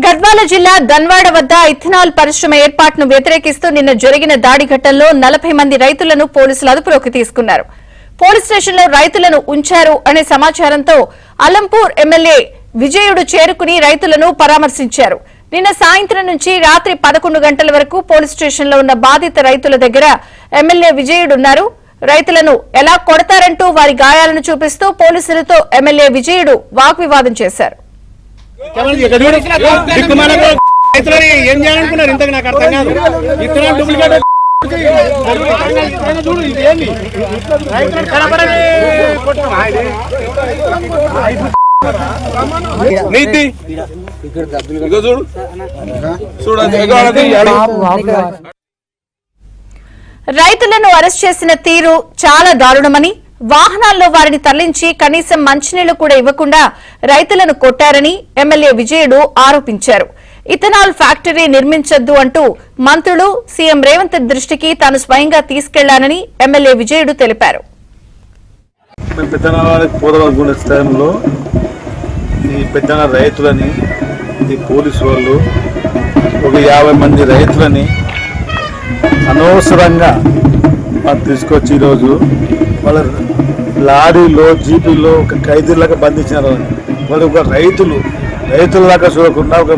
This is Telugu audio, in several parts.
గద్వాల జిల్లా దన్వాడ వద్ద ఇథనాల్ పరిశ్రమ ఏర్పాటును వ్యతిరేకిస్తూ నిన్న జరిగిన దాడి ఘటనలో 40 మంది రైతులను పోలీసులు అదుపులోకి తీసుకున్నారు. పోలీస్ స్టేషన్లో రైతులను ఉంచారు అనే సమాచారంతో అలంపూర్ ఎమ్మెల్యే విజయుడు చేరుకుని రైతులను పరామర్శించారు. నిన్న సాయంత్రం నుంచి రాత్రి 11 గంటల వరకు పోలీస్ స్టేషన్లో ఉన్న బాధిత రైతుల దగ్గర ఎమ్మెల్యే విజయుడున్నారు. రైతులను ఎలా కొడతారంటూ వారి గాయాలను చూపిస్తూ పోలీసులతో ఎమ్మెల్యే విజయుడు వాగ్వివాదం చేశారు. రైతులను అరెస్ట్ చేసిన తీరు చాలా దారుణమని, వాహనాల్లో వారిని తరలించి కనీసం మంచినీళ్లు కూడా ఇవ్వకుండా రైతులను కొట్టారని ఎమ్మెల్యే విజయుడు ఆరోపించారు. ఇథనాల్ ఫ్యాక్టరీ నిర్మించొద్దు అంటూ మంత్రులు సీఎం రేవంత్ దృష్టికి తాను స్వయంగా తీసుకెళ్లానని ఎమ్మెల్యే విజయుడు తెలిపారు. రైతులని పోలీసు వాళ్ళు ఒక 50 మంది రైతులని అనవసరంగా తీసుకొచ్చి ఈరోజు వాళ్ళ లారీలో జీపీలో ఒక ఖైదీలాగా బంధించినారు. వాళ్ళు ఒక రైతులలాగా చూడకుండా ఒక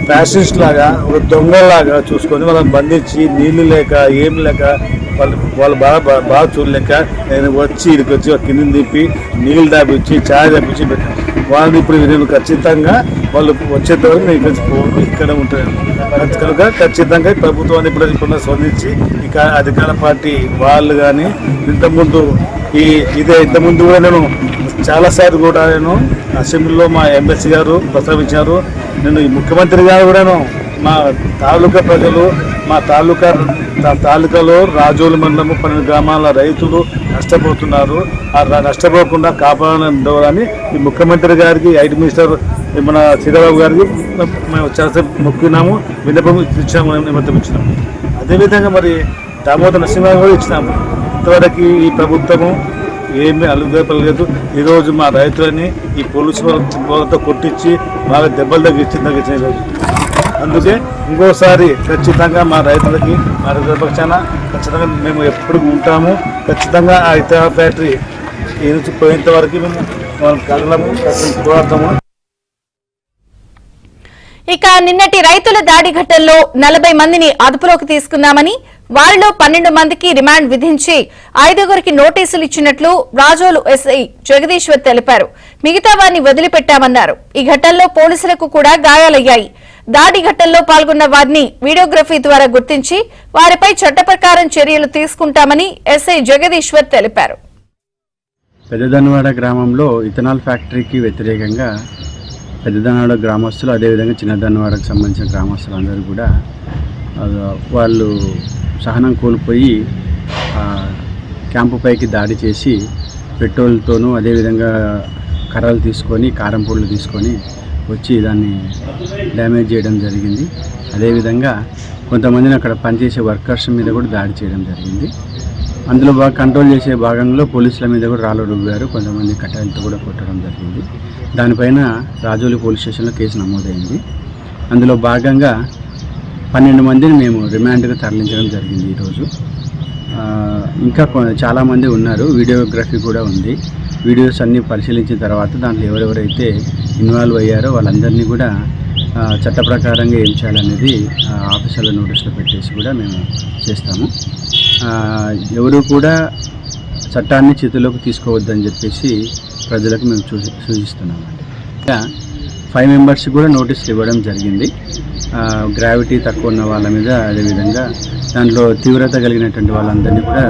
ఫ్యాషనిస్ట్ లాగా, ఒక దొంగలాగా చూసుకొని వాళ్ళని బంధించి నీళ్లు లేక ఏం లేక వాళ్ళు బాగా చూడలేక నేను ఇక్కడికి వచ్చి కింద దింపి నీళ్ళు దాపించి ఛాయ్ దాపించి పెట్టాను. వాళ్ళని ఇప్పుడు నేను ఖచ్చితంగా వాళ్ళు వచ్చేటప్పుడు నేను ఇక్కడ ఉంటాను కనుక ఖచ్చితంగా ప్రభుత్వాన్ని ఇప్పుడు స్పందించి ఇక అధికార పార్టీ వాళ్ళు కానీ ఇంతకుముందు ఇంతకుముందు కూడా నేను చాలాసార్లు కూడా నేను అసెంబ్లీలో మా ఎమ్మెల్సీ గారు ప్రస్తావించారు. నేను ఈ ముఖ్యమంత్రి గారు కూడాను మా తాలూకా ప్రజలు, మా తాలూకాలో రాజోలు మండలము 12 గ్రామాల రైతులు నష్టపోతున్నారు. నష్టపోకుండా కాపాడాలని ఈ ముఖ్యమంత్రి గారికి, ఐటీ మినిస్టర్ మన సీతారావు గారికి మేము చాలా మొక్కినాము, విన్నపం ఇచ్చాము, నిమిత్తం ఇచ్చినాము. అదేవిధంగా మరి దామోదర్ నరసింహరావు కూడా ఇచ్చినాము. ఇంతవరకు ఈ ప్రభుత్వము ఏమీ అలుగుపడలేదు. ఈరోజు మా రైతులని ఈ పోలీసు వాళ్ళతో కొట్టించి బాగా దెబ్బలు తగ్గించిన ఈరోజు. అందుకే ఇంకోసారి ఖచ్చితంగా మా రైతులకి, మా రైతుల పక్షాన ఖచ్చితంగా మేము ఎప్పుడు ఉంటాము. ఖచ్చితంగా ఆ ఇథనాల్ ఫ్యాక్టరీ ఈ నుంచి పోయేంత వరకు మేము కదలము, పోరాడతాము. ఇక నిన్నటి రైతుల దాడి ఘటనలో 40 మందిని అదుపులోకి తీసుకున్నామని, వారిలో 12 మందికి రిమాండ్ విధించి 5గురికి నోటీసులు ఇచ్చినట్లు రాజోలు ఎస్ఐ జగదీశ్వర్ తెలిపారు. మిగతా వారిని వదిలిపెట్టామన్నారు. ఈ ఘటనలో పోలీసులకు కూడా గాయాలయ్యాయి. దాడి ఘటనలో పాల్గొన్న వారిని వీడియోగ్రఫీ ద్వారా గుర్తించి వారిపై చట్ట ప్రకారం చర్యలు తీసుకుంటామని ఎస్ఐ జగదీశ్వర్ తెలిపారు. పెద్దదన్వాడ గ్రామంలో ఇథనాల్ ఫ్యాక్టరీకి వ్యతిరేకంగా పెద్దదన్వాడ గ్రామస్తులు, అదేవిధంగా చిన్నదన్వాడకు సంబంధించిన గ్రామస్తులు అందరూ కూడా వాళ్ళు సహనం కోల్పోయి క్యాంపు పైకి దాడి చేసి పెట్రోల్తోనూ అదేవిధంగా కర్రలు తీసుకొని, కారం పొడులు తీసుకొని వచ్చి దాన్ని డ్యామేజ్ చేయడం జరిగింది. అదేవిధంగా కొంతమందిని అక్కడ పనిచేసే వర్కర్స్ మీద కూడా దాడి చేయడం జరిగింది. అందులో బాగా కంట్రోల్ చేసే భాగంలో పోలీసుల మీద కూడా రాళ్ళు రువ్వారు, కొంతమంది కట్టాలతో కూడా కొట్టడం జరిగింది. దానిపైన రాజోలి పోలీస్ స్టేషన్లో కేసు నమోదైంది. అందులో భాగంగా 12 మందిని మేము రిమాండ్గా తరలించడం జరిగింది ఈరోజు. ఇంకా చాలామంది ఉన్నారు, వీడియోగ్రఫీ కూడా ఉంది. వీడియోస్ అన్నీ పరిశీలించిన తర్వాత దాంట్లో ఎవరెవరైతే ఇన్వాల్వ్ అయ్యారో వాళ్ళందరినీ కూడా చట్ట ప్రకారంగా ఏం చేయాలనేది ఆఫీసర్ల నోటీసులో పెట్టేసి కూడా మేము చేస్తాము. ఎవరు కూడా చట్టాన్ని చేతుల్లోకి తీసుకోవద్దని చెప్పేసి ప్రజలకు మేము సూచిస్తున్నామండి. ఇంకా 5 మెంబర్స్ కూడా నోటీసులు ఇవ్వడం జరిగింది. గ్రావిటీ తక్కువ ఉన్న వాళ్ళ మీద, అదేవిధంగా దాంట్లో తీవ్రత కలిగినటువంటి వాళ్ళందరినీ కూడా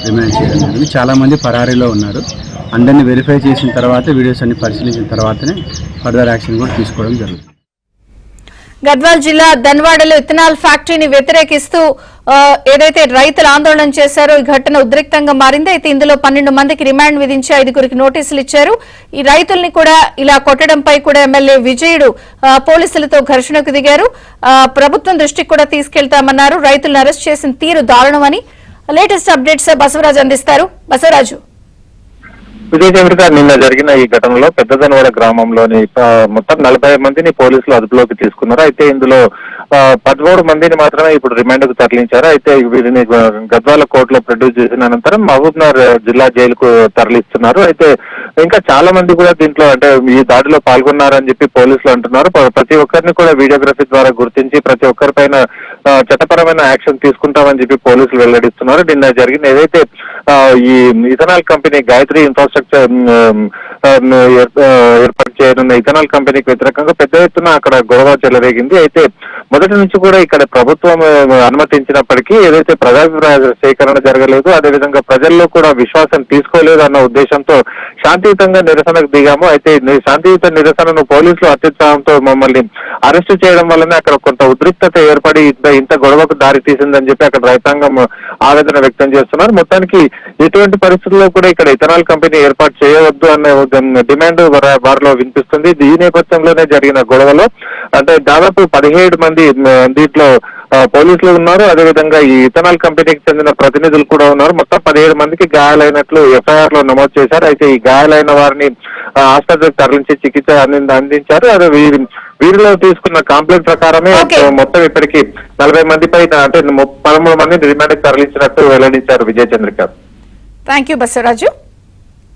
రిమాండ్ చేయడం జరిగింది. చాలామంది పరారీలో ఉన్నారు. అందరినీ వెరిఫై చేసిన తర్వాత, వీడియోస్ అన్ని పరిశీలించిన తర్వాతనే ఫర్దర్ యాక్షన్ కూడా తీసుకోవడం జరుగుతుంది. గద్వాల్ జిల్లా దన్వాడలో ఇథనాల్ ఫ్యాక్టరీని వ్యతిరేకిస్తూ ఏదైతే రైతులు ఆందోళన చేశారో ఈ ఘటన ఉద్రిక్తంగా మారింది. అయితే ఇందులో 12 మందికి రిమాండ్ విధించి 5గురికి నోటీసులు ఇచ్చారు. ఈ రైతుల్ని కూడా ఇలా కొట్టడంపై కూడా ఎమ్మెల్యే విజయుడు పోలీసులతో ఘర్షణకు దిగారు. ప్రభుత్వం దృష్టికి కూడా తీసుకెళ్తామన్నారు. రైతులను అరెస్ట్ చేసిన తీరు దారుణమని లేటెస్ట్ అప్డేట్స్ బసవరాజు అందిస్తారు. బసవరాజు. విజయ్ చంద్రిక, నిన్న జరిగిన ఈ ఘటనలో పెద్దదనవాడ గ్రామంలోని మొత్తం 40 మందిని పోలీసులు అదుపులోకి తీసుకున్నారు. అయితే ఇందులో 13 మందిని మాత్రమే ఇప్పుడు రిమాండ్ కు తరలించారు. అయితే వీరిని గద్వాల కోర్టులో ప్రొడ్యూస్ చేసిన అనంతరం మహబూబ్నగర్ జిల్లా జైలుకు తరలిస్తున్నారు. అయితే ఇంకా చాలా మంది కూడా దీంట్లో అంటే ఈ దాడిలో పాల్గొన్నారని చెప్పి పోలీసులు అంటున్నారు. ప్రతి ఒక్కరిని కూడా వీడియోగ్రఫీ ద్వారా గుర్తించి ప్రతి ఒక్కరిపైన చట్టపరమైన యాక్షన్ తీసుకుంటామని చెప్పి పోలీసులు వెల్లడిస్తున్నారు. నిన్న జరిగిన ఏదైతే ఈ ఇథనాల్ కంపెనీ గాయత్రి ఇన్ఫ్రాస్ట్రక్చర్ ఏర్పాటు చేయనున్న ఇథనాల్ కంపెనీకి వ్యతిరేకంగా పెద్ద ఎత్తున అక్కడ గొడవ చెలరేగింది. అయితే మొదటి నుంచి కూడా ఇక్కడ ప్రభుత్వం అనుమతించినప్పటికీ ఏదైతే ప్రజాభిప్రాయ సేకరణ జరగలేదు, అదేవిధంగా ప్రజల్లో కూడా విశ్వాసం తీసుకోలేదు అన్న ఉద్దేశంతో శాంతియుతంగా నిరసనకు దిగాము. అయితే శాంతియుత నిరసనను పోలీసులు అత్యుత్సాహంతో మమ్మల్ని అరెస్టు చేయడం వల్లనే అక్కడ కొంత ఉద్రిక్తత ఏర్పడి ఇంత గొడవకు దారి తీసిందని చెప్పి అక్కడ రైతాంగం ఆవేదన వ్యక్తం చేస్తున్నారు. మొత్తానికి ఎటువంటి పరిస్థితుల్లో కూడా ఇక్కడ ఇథనాల్ కంపెనీ ఏర్పాటు చేయవద్దు అనే డిమాండ్ వారిలో వినిపిస్తుంది. ఈ నేపథ్యంలోనే జరిగిన గొడవలో అంటే దాదాపు 17 మంది దీంట్లో పోలీసులు ఉన్నారు, అదేవిధంగా ఈ ఇథనాల్ కంపెనీకి చెందిన ప్రతినిధులు కూడా ఉన్నారు. మొత్తం 17 మందికి గాయాలైనట్లు ఎఫ్ఐఆర్ లో నమోదు చేశారు. అయితే ఈ గాయాలైన వారిని ఆసుపత్రికి తరలించి చికిత్స అందించారు. అదే వీరిలో తీసుకున్న కంప్లైంట్ ప్రకారమే మొత్తం ఇప్పటికి 40 మంది పైన అంటే 13 మందిని రిమాండ్ కి తరలించినట్టు వెల్లడించారు. విజయ చంద్రిక. Thank you Basavaraju.